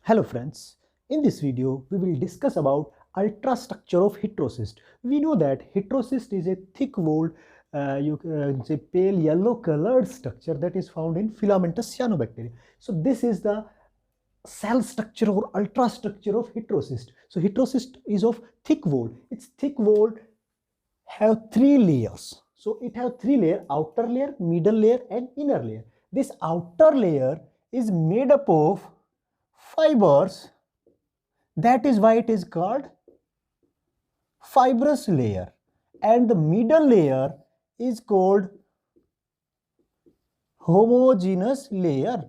Hello friends, in this video we will discuss about ultrastructure of heterocyst. We know that heterocyst is a thick-walled, you can say pale yellow colored structure that is found in filamentous cyanobacteria. So this is the cell structure or ultrastructure of heterocyst. So heterocyst is of thick-walled. Its thick-walled have three layers. So it have three layers: outer layer, middle layer and inner layer. This outer layer is made up of fibers. That is why it is called fibrous layer, and the middle layer is called homogeneous layer.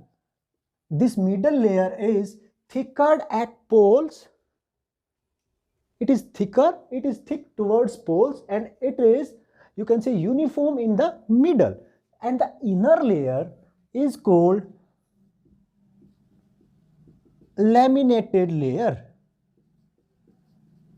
This middle layer is thicker at poles. It is thick towards poles, and it is, you can say, uniform in the middle. And the inner layer is called laminated layer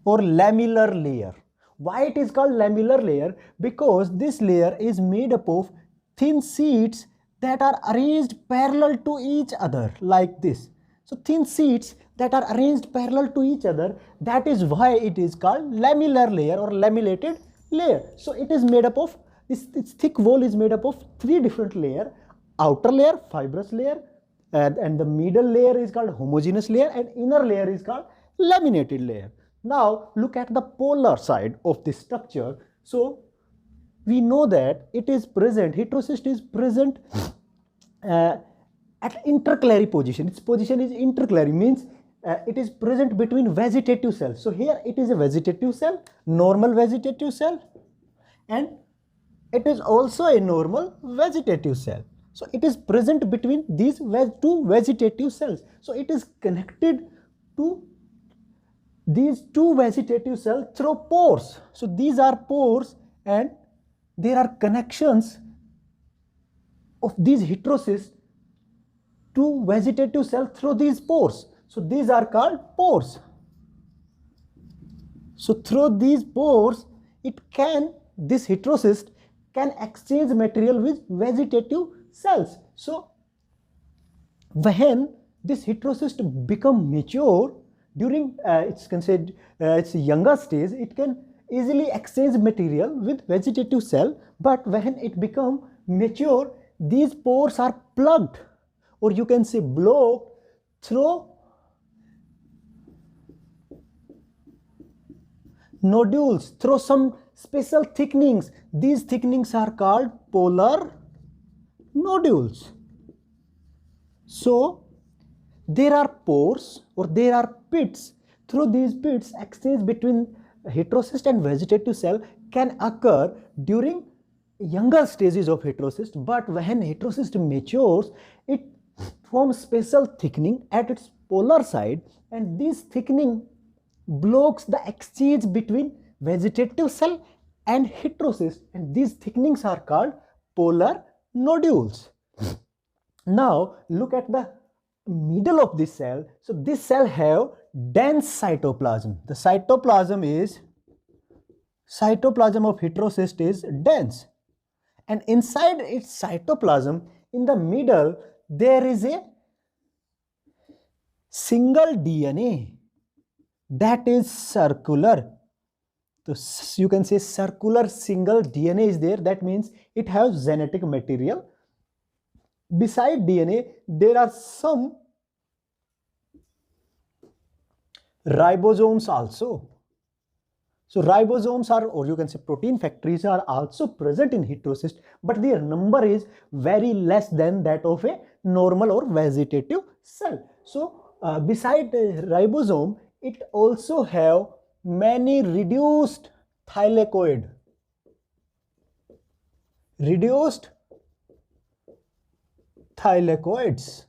or lamellar layer. Why it is called lamellar layer? Because this layer is made up of thin sheets that are arranged parallel to each other like this. So thin sheets that are arranged parallel to each other, that is why it is called lamellar layer or lamellated layer. So it is made up of, this thick wall is made up of three different layers: outer layer, fibrous layer, and the middle layer is called homogeneous layer, and inner layer is called laminated layer. Now look at the polar side of this structure. So we know that it is present, heterocyst is present at intercalary position. Its position is intercalary, means it is present between vegetative cells. So here it is a vegetative cell, normal vegetative cell, and it is also a normal vegetative cell. So it is present between these two vegetative cells. So it is connected to these two vegetative cells through pores. So these are pores, and there are connections of these heterocysts to vegetative cells through these pores. So these are called pores. So through these pores, this heterocyst can exchange material with vegetative cells. So when this heterocyst become mature during its younger stage, it can easily exchange material with vegetative cell. But when it become mature, these pores are plugged, or you can say blocked, through nodules, through some special thickenings. These thickenings are called polar nodules. So there are pores, or there are pits. Through these pits, exchange between heterocyst and vegetative cell can occur during younger stages of heterocyst. But when heterocyst matures, it forms special thickening at its polar side, and this thickening blocks the exchange between vegetative cell and heterocyst, and these thickenings are called polar nodules. Now look at the middle of this cell. So this cell have dense cytoplasm. The cytoplasm of heterocyst is dense, and inside its cytoplasm, in the middle, there is a single DNA that is circular. So you can say circular single DNA is there. That means it has genetic material. Beside DNA, there are some ribosomes also. So ribosomes are, or you can say protein factories, are also present in heterocyst, but their number is very less than that of a normal or vegetative cell. So beside the ribosome, it also have many reduced thylakoid. Reduced thylakoids,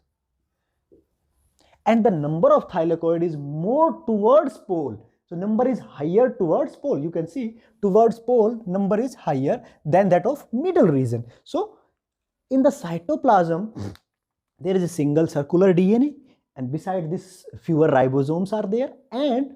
and the number of thylakoid is more towards pole. So number is higher towards pole. You can see towards pole number is higher than that of middle region. So in the cytoplasm, there is a single circular DNA, and beside this fewer ribosomes are there, and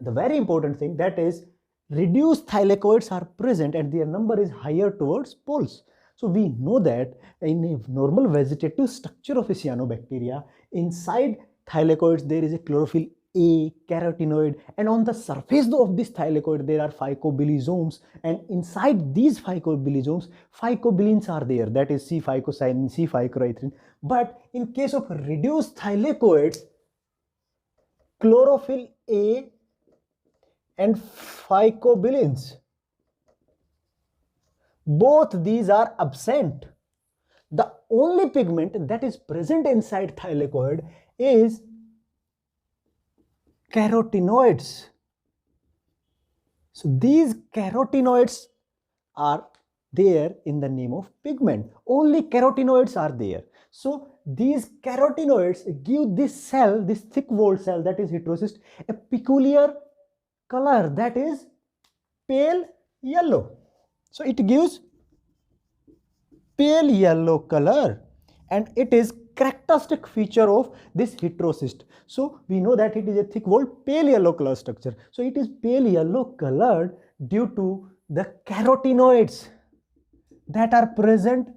the very important thing, that is reduced thylakoids are present, and their number is higher towards poles. So we know that in a normal vegetative structure of a cyanobacteria, inside thylakoids there is a chlorophyll A, carotenoid, and on the surface of this thylakoid there are phycobilisomes, and inside these phycobilisomes phycobilins are there, that is C-phycocyanin, C-phycoerythrin. But in case of reduced thylakoids, chlorophyll A and phycobilins, both these are absent. The only pigment that is present inside thylakoid is carotenoids. So these carotenoids are there in the name of pigment. Only carotenoids are there. So these carotenoids give this cell, this thick-walled cell that is heterocyst, a peculiar color, that is pale yellow. So it gives pale yellow color, and it is characteristic feature of this heterocyst. So we know that it is a thick-walled pale yellow color structure. So it is pale yellow colored due to the carotenoids that are present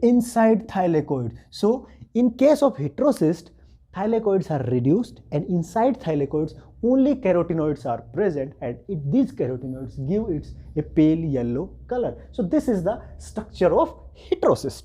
inside thylakoid. So in case of heterocyst, thylakoids are reduced, and inside thylakoids only carotenoids are present, and these carotenoids give it a pale yellow color. So this is the structure of heterocyst.